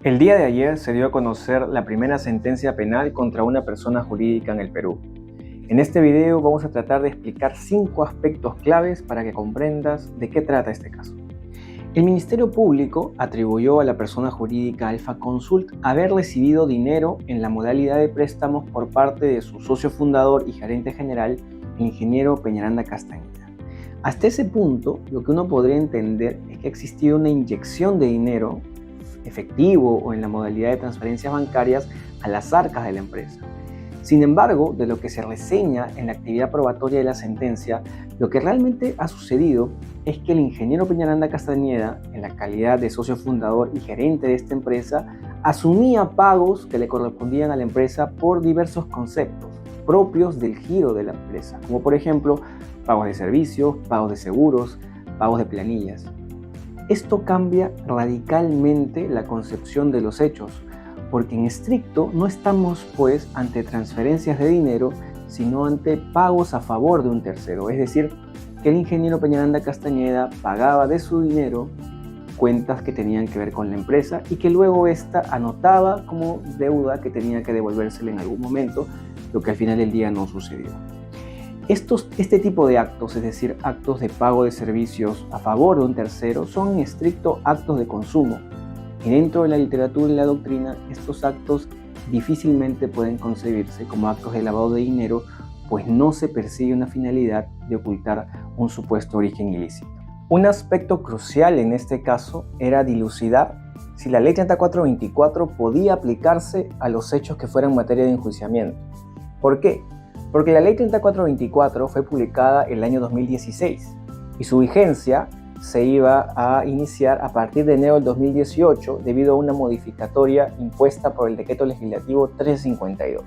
El día de ayer se dio a conocer la primera sentencia penal contra una persona jurídica en el Perú. En este video vamos a tratar de explicar 5 aspectos claves para que comprendas de qué trata este caso. El Ministerio Público atribuyó a la persona jurídica Alfa Consult haber recibido dinero en la modalidad de préstamos por parte de su socio fundador y gerente general, el ingeniero Peñaranda Castañeda. Hasta ese punto, lo que uno podría entender es que ha existido una inyección de dinero efectivo o en la modalidad de transferencias bancarias a las arcas de la empresa. Sin embargo, de lo que se reseña en la actividad probatoria de la sentencia, lo que realmente ha sucedido es que el ingeniero Peñaranda Castañeda, en la calidad de socio fundador y gerente de esta empresa, asumía pagos que le correspondían a la empresa por diversos conceptos propios del giro de la empresa, como por ejemplo pagos de servicios, pagos de seguros, pagos de planillas. Esto cambia radicalmente la concepción de los hechos, porque en estricto no estamos pues ante transferencias de dinero, sino ante pagos a favor de un tercero, es decir, que el ingeniero Peñaranda Castañeda pagaba de su dinero cuentas que tenían que ver con la empresa y que luego ésta anotaba como deuda que tenía que devolvérsela en algún momento, lo que al final del día no sucedió. Este tipo de actos, es decir, actos de pago de servicios a favor de un tercero, son en estricto actos de consumo. Y dentro de la literatura y la doctrina, estos actos difícilmente pueden concebirse como actos de lavado de dinero, pues no se persigue una finalidad de ocultar un supuesto origen ilícito. Un aspecto crucial en este caso era dilucidar si la Ley 3424 podía aplicarse a los hechos que fueran materia de enjuiciamiento. ¿Por qué? Porque la Ley 3424 fue publicada el año 2016 y su vigencia se iba a iniciar a partir de enero del 2018 debido a una modificatoria impuesta por el Decreto Legislativo 352.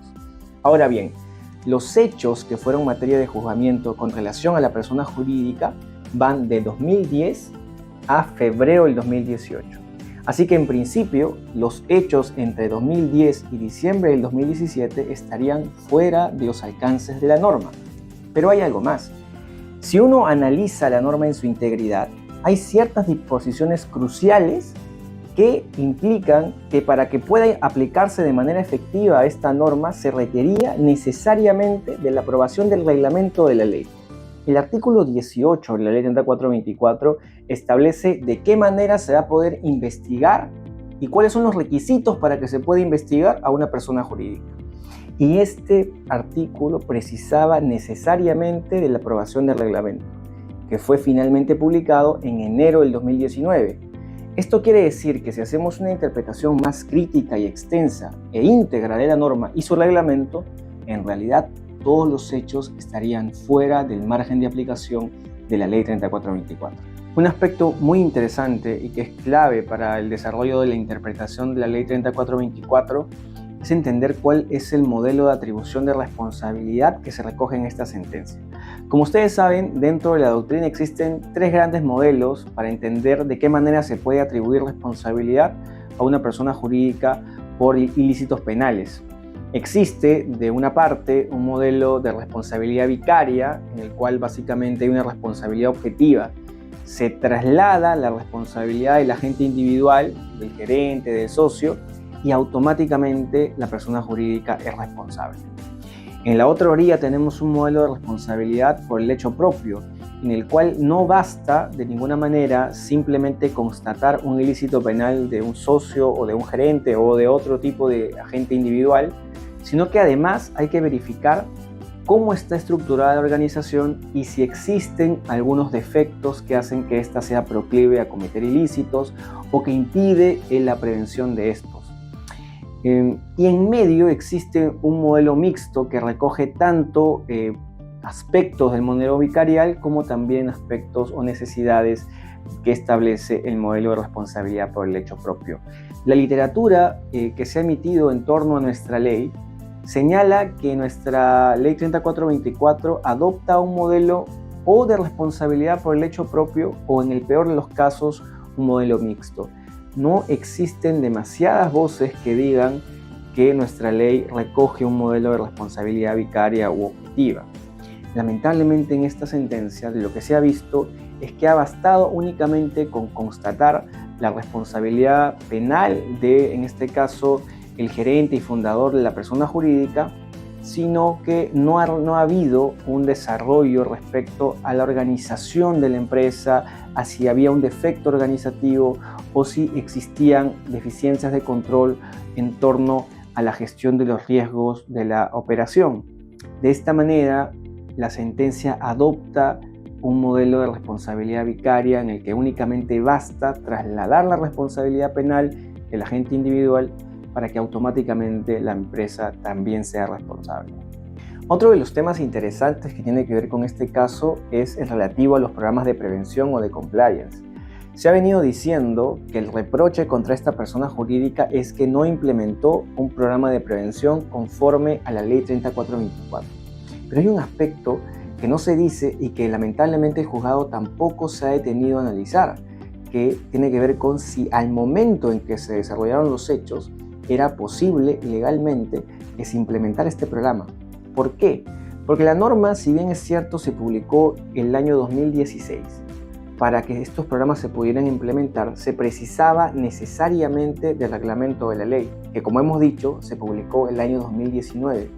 Ahora bien, los hechos que fueron materia de juzgamiento con relación a la persona jurídica van de 2010 a febrero del 2018. Así que en principio, los hechos entre 2010 y diciembre del 2017 estarían fuera de los alcances de la norma. Pero hay algo más. Si uno analiza la norma en su integridad, hay ciertas disposiciones cruciales que implican que para que pueda aplicarse de manera efectiva esta norma se requería necesariamente de la aprobación del reglamento de la ley. El artículo 18 de la Ley 3424 establece de qué manera se va a poder investigar y cuáles son los requisitos para que se pueda investigar a una persona jurídica. Y este artículo precisaba necesariamente de la aprobación del reglamento, que fue finalmente publicado en enero del 2019. Esto quiere decir que si hacemos una interpretación más crítica y extensa e íntegra de la norma y su reglamento, en realidad todos los hechos estarían fuera del margen de aplicación de la Ley 3424. Un aspecto muy interesante y que es clave para el desarrollo de la interpretación de la Ley 3424 es entender cuál es el modelo de atribución de responsabilidad que se recoge en esta sentencia. Como ustedes saben, dentro de la doctrina existen 3 grandes modelos para entender de qué manera se puede atribuir responsabilidad a una persona jurídica por ilícitos penales. Existe, de una parte, un modelo de responsabilidad vicaria, en el cual básicamente hay una responsabilidad objetiva. Se traslada la responsabilidad del agente individual, del gerente, del socio, y automáticamente la persona jurídica es responsable. En la otra orilla tenemos un modelo de responsabilidad por el hecho propio, en el cual no basta de ninguna manera simplemente constatar un ilícito penal de un socio o de un gerente o de otro tipo de agente individual, sino que además hay que verificar cómo está estructurada la organización y si existen algunos defectos que hacen que ésta sea proclive a cometer ilícitos o que impide la prevención de estos. Y en medio existe un modelo mixto que recoge tanto aspectos del modelo vicarial como también aspectos o necesidades que establece el modelo de responsabilidad por el hecho propio. La literatura que se ha emitido en torno a nuestra ley señala que nuestra Ley 3424 adopta un modelo o de responsabilidad por el hecho propio o, en el peor de los casos, un modelo mixto. No existen demasiadas voces que digan que nuestra ley recoge un modelo de responsabilidad vicaria u objetiva. Lamentablemente, en esta sentencia lo que se ha visto es que ha bastado únicamente con constatar la responsabilidad penal de, en este caso, el gerente y fundador de la persona jurídica, sino que no ha habido un desarrollo respecto a la organización de la empresa, a si había un defecto organizativo o si existían deficiencias de control en torno a la gestión de los riesgos de la operación. De esta manera, la sentencia adopta un modelo de responsabilidad vicaria en el que únicamente basta trasladar la responsabilidad penal del agente individual para que automáticamente la empresa también sea responsable. Otro de los temas interesantes que tiene que ver con este caso es el relativo a los programas de prevención o de compliance. Se ha venido diciendo que el reproche contra esta persona jurídica es que no implementó un programa de prevención conforme a la Ley 3424. Pero hay un aspecto que no se dice y que lamentablemente el juzgado tampoco se ha detenido a analizar, que tiene que ver con si al momento en que se desarrollaron los hechos era posible legalmente que se implementara este programa. ¿Por qué? Porque la norma, si bien es cierto, se publicó en el año 2016. Para que estos programas se pudieran implementar, se precisaba necesariamente del reglamento de la ley, que como hemos dicho, se publicó el año 2019.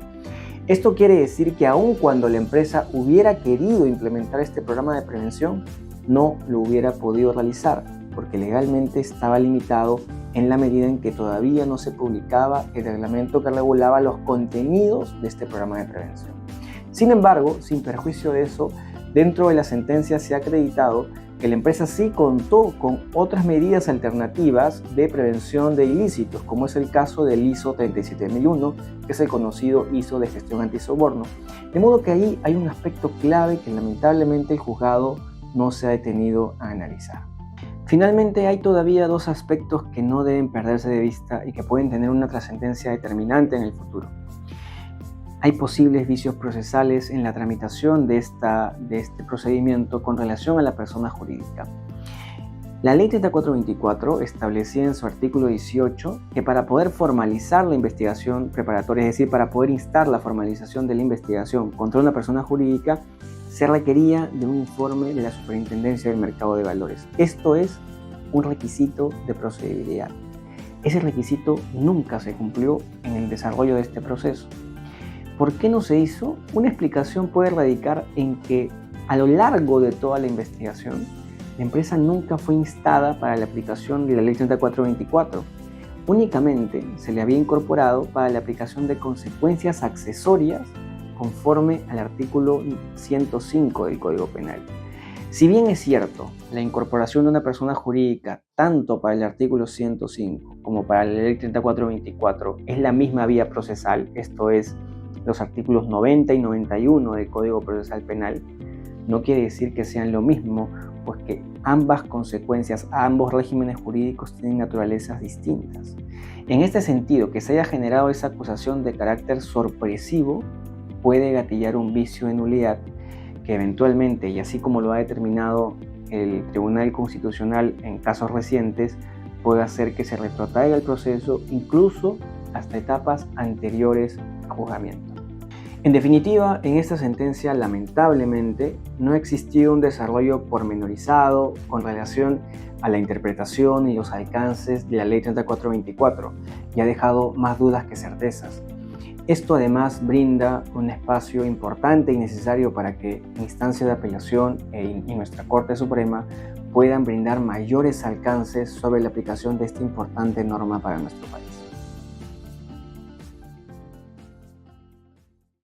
Esto quiere decir que aun cuando la empresa hubiera querido implementar este programa de prevención, no lo hubiera podido realizar, porque legalmente estaba limitado en la medida en que todavía no se publicaba el reglamento que regulaba los contenidos de este programa de prevención. Sin embargo, sin perjuicio de eso, dentro de la sentencia se ha acreditado que la empresa sí contó con otras medidas alternativas de prevención de ilícitos, como es el caso del ISO 37001, que es el conocido ISO de gestión antisoborno. De modo que ahí hay un aspecto clave que lamentablemente el juzgado no se ha detenido a analizar. Finalmente, hay todavía dos aspectos que no deben perderse de vista y que pueden tener una trascendencia determinante en el futuro. Hay posibles vicios procesales en la tramitación de este procedimiento con relación a la persona jurídica. La Ley 3424 establecía en su artículo 18 que para poder formalizar la investigación preparatoria, es decir, para poder instar la formalización de la investigación contra una persona jurídica, se requería de un informe de la Superintendencia del Mercado de Valores. Esto es un requisito de procedibilidad. Ese requisito nunca se cumplió en el desarrollo de este proceso. ¿Por qué no se hizo? Una explicación puede radicar en que a lo largo de toda la investigación, la empresa nunca fue instada para la aplicación de la Ley 3424. Únicamente se le había incorporado para la aplicación de consecuencias accesorias conforme al artículo 105 del Código Penal. Si bien es cierto, la incorporación de una persona jurídica tanto para el artículo 105 como para la Ley 3424 es la misma vía procesal, esto es, los artículos 90 y 91 del Código Procesal Penal, no quiere decir que sean lo mismo, pues que ambas consecuencias, ambos regímenes jurídicos tienen naturalezas distintas. En este sentido, que se haya generado esa acusación de carácter sorpresivo puede gatillar un vicio de nulidad que eventualmente, y así como lo ha determinado el Tribunal Constitucional en casos recientes, puede hacer que se retrotraiga el proceso incluso hasta etapas anteriores a juzgamiento. En definitiva, en esta sentencia, lamentablemente, no existió un desarrollo pormenorizado con relación a la interpretación y los alcances de la Ley 3424 y ha dejado más dudas que certezas. Esto además brinda un espacio importante y necesario para que instancia de apelación y nuestra Corte Suprema puedan brindar mayores alcances sobre la aplicación de esta importante norma para nuestro país.